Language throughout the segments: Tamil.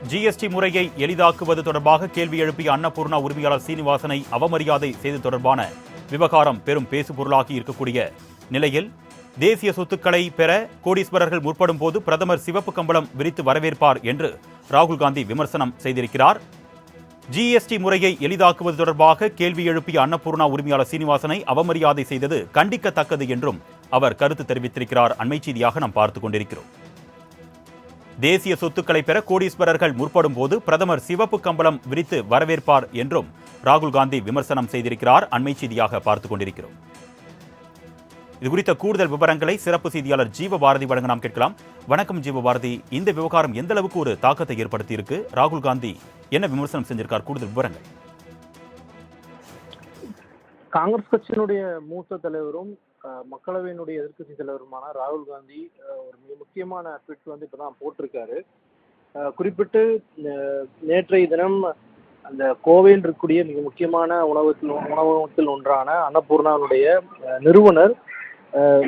ஜிஎஸ்டி முறையை எளிதாக்குவது தொடர்பாக கேள்வி எழுப்பிய அன்னபூர்ணா உரிமையாளர் சீனிவாசனை அவமரியாதை செய்து தொடர்பான விவகாரம் பெரும் பேசுபொருளாகி இருக்கக்கூடிய நிலையில் தேசிய சொத்துக்களை பெற கோடீஸ்வரர்கள் முற்படும் போது பிரதமர் சிவப்பு கம்பளம் விரித்து வரவேற்பார் என்று ராகுல் காந்தி விமர்சனம் செய்திருக்கிறார். ஜிஎஸ்டி முறையை எளிதாக்குவது தொடர்பாக கேள்வி எழுப்பிய அன்னபூர்ணா உரிமையாளர் சீனிவாசனை அவமரியாதை செய்தது கண்டிக்கத்தக்கது என்றும் அவர் கருத்து தெரிவித்திருக்கிறார். அண்மை செய்தியாக நாம் பார்த்துக் கொண்டிருக்கிறோம். தேசிய சொத்துக்களை பெற கோடீஸ்வரர்கள் முற்படும் போது பிரதமர் சிவப்பு கம்பளம் விரித்து வரவேற்பார் என்றும் ராகுல் காந்தி விமர்சனம் செய்திருக்கிறார். அண்மை செய்தியாக பார்த்துக் கொண்டிருக்கிறோம். இதுகுறித்த கூடுதல் விவரங்களை சிறப்பு செய்தியாளர் ஜீவபாரதி வழங்க நாம் கேட்கலாம். வணக்கம் ஜீவபாரதி, இந்த விவகாரம் எந்த அளவுக்கு ஒரு தாக்கத்தை ஏற்படுத்தி இருக்கு? ராகுல் காந்தி என்ன விமர்சனம் செஞ்சிருக்கார்? கூடுதல் விவரங்கள். காங்கிரஸ் கட்சியினுடைய மூத்த தலைவரும் மக்களவையினுடைய எதிர்க்கட்சி தலைவருமான ராகுல் காந்தி ஒரு மிக முக்கியமான ட்வீட் வந்து இப்பதான் போட்டிருக்காரு. குறிப்பிட்டு நேற்றைய தினம் அந்த கோவையில் இருக்கக்கூடிய மிக முக்கியமான உணவகத்தில் ஒன்றான அன்னபூர்ணாவுடைய நிறுவனர்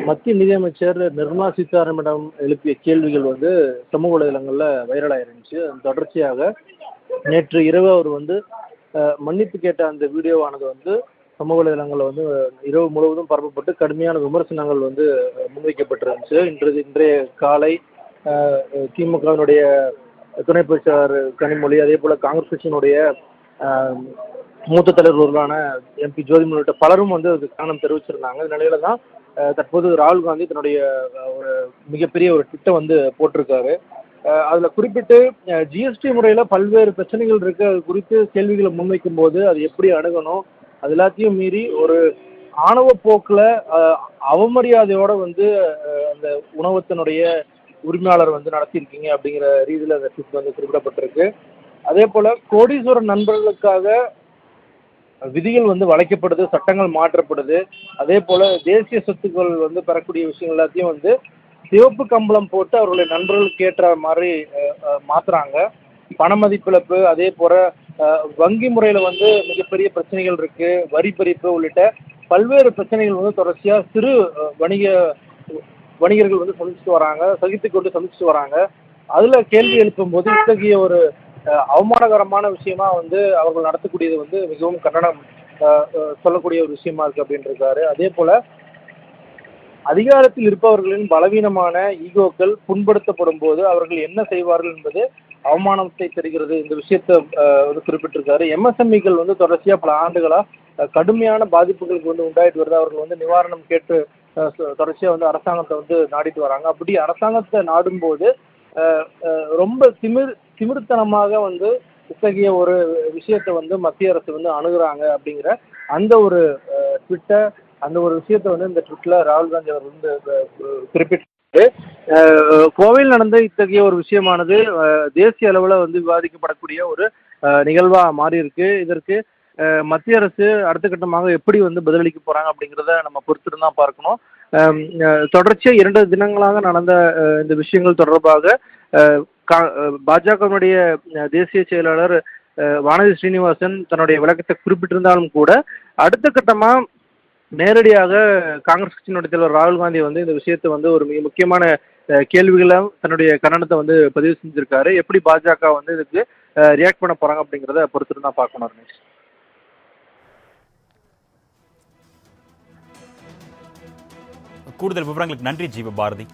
மத்திய நிதியமைச்சர் நிர்மலா சீதாராமனிடம் எழுப்பிய கேள்விகள் வந்து சமூக வலைதளங்கள்ல வைரலாக இருந்துச்சு. அதன் தொடர்ச்சியாக நேற்று இரவு அவர் வந்து மன்னிப்பு கேட்ட அந்த வீடியோவானது வந்து சமூக வலைதளங்களில் வந்து இரவு முழுவதும் பரப்பப்பட்டு கடுமையான விமர்சனங்கள் வந்து முன்வைக்கப்பட்டிருந்துச்சு. இன்றைய காலை திமுகவினுடைய துணை பொதுச்செயலாளர் கனிமொழி, அதே போல காங்கிரஸ் கட்சியினுடைய மூத்த தலைவர்களான எம்பி ஜோதிமணி உள்ளிட்ட பலரும் வந்து அதுக்கு காரணம் தெரிவிச்சிருந்தாங்க. இந்த நிலையில தான் தற்போது ராகுல் காந்தி தன்னுடைய ஒரு மிகப்பெரிய ஒரு திட்டம் வந்து போட்டிருக்காரு. அதில் குறிப்பிட்டு ஜிஎஸ்டி முறையில் பல்வேறு பிரச்சனைகள் இருக்கு, அது குறித்து கேள்விகளை முன்வைக்கும் போது அது எப்படி அணுகணும், அது எல்லாத்தையும் மீறி ஒரு ஆணவ போக்கில் அவமரியாதையோட வந்து அந்த உணவகத்தினுடைய உரிமையாளர் வந்து நடத்தியிருக்கீங்க அப்படிங்கிற ரீதியில் அந்த ட்வீட் வந்து குறிப்பிடப்பட்டிருக்கு. அதே போல் கோடீஸ்வரன் நண்பர்களுக்காக விதிகள் வந்து வளைக்கப்படுது, சட்டங்கள் மாற்றப்படுது. அதே போல் தேசிய சொத்துக்கள் வந்து பெறக்கூடிய விஷயங்கள் எல்லாத்தையும் வந்து சிவப்பு கம்பளம் போட்டு அவர்களுடைய நண்பர்களுக்கு ஏற்ற மாதிரி மாற்றுறாங்க. பண மதிப்பிழப்பு, அதே போல் வங்கி முறையில் வந்து மிகப்பெரிய பிரச்சனைகள் இருக்குது, வரி பறிப்பு உள்ளிட்ட பல்வேறு பிரச்சனைகள் வந்து தொடர்ச்சியாக சிறு வணிகர்கள் வந்து சந்திச்சுட்டு வராங்க. அதில் கேள்வி எழுப்பும் போது இத்தகைய ஒரு அவமானகரமான விஷயமா வந்து அவர்கள் நடத்தக்கூடியது வந்து மிகவும் கண்டனம் சொல்லக்கூடிய ஒரு விஷயமா இருக்குது அப்படின்னு இருக்காரு. அதே போல் அதிகாரத்தில் இருப்பவர்களின் பலவீனமான ஈகோக்கள் புண்படுத்தப்படும் போது அவர்கள் என்ன செய்வார்கள் என்பது அவமானத்தை தெரிகிறது. இந்த விஷயத்தை வந்து குறிப்பிட்டிருக்காரு. எம்எஸ்எம்இக்கள் வந்து தொடர்ச்சியாக பல ஆண்டுகளாக கடுமையான பாதிப்புகளுக்கு வந்து உண்டாயிட்டு வருது. அவர்கள் வந்து நிவாரணம் கேட்டு தொடர்ச்சியாக வந்து அரசாங்கத்தை வந்து நாடிட்டு வராங்க. அப்படி அரசாங்கத்தை நாடும்போது ரொம்ப திமிர்த்தனமாக வந்து இத்தகைய ஒரு விஷயத்தை வந்து மத்திய அரசு வந்து அணுகுறாங்க அப்படிங்கிற அந்த ஒரு ட்விட்டை, அந்த ஒரு விஷயத்தை வந்து இந்த ட்விட்டில் ராகுல் காந்தி அவர் வந்து குறிப்பிட்டு கோவையில் நடந்த இத்தகைய ஒரு விஷயமானது தேசிய அளவில் வந்து விவாதிக்கப்படக்கூடிய ஒரு நிகழ்வாக மாறி இருக்கு. இதற்கு மத்திய அரசு அடுத்த கட்டமாக எப்படி வந்து பதிலளிக்க போறாங்க அப்படிங்கிறத நம்ம பொறுத்துட்டு தான் பார்க்கணும். தொடர்ச்சியாக 2 தினங்களாக நடந்த இந்த விஷயங்கள் தொடர்பாக பாஜகவினுடைய தேசிய செயலாளர் வானதி ஸ்ரீனிவாசன் தன்னுடைய விளக்கத்தை குறிப்பிட்டிருந்தாலும் கூட அடுத்த கட்டமாக நேரடியாக காங்கிரஸ் கட்சியினுடைய தலைவர் ராகுல் காந்தி வந்து இந்த விஷயத்தை வந்து ஒரு மிக முக்கியமான கேள்விகளை தன்னுடைய கண்டனத்தை வந்து பதிவு செஞ்சிருக்காரு. எப்படி பாஜக வந்து இதுக்கு ரியாக்ட் பண்ண போறாங்க அப்படிங்கிறத பொறுத்துட்டு தான் பார்க்கணும். கூடுதல் விவரங்களுக்கு நன்றி ஜீவபாரதி.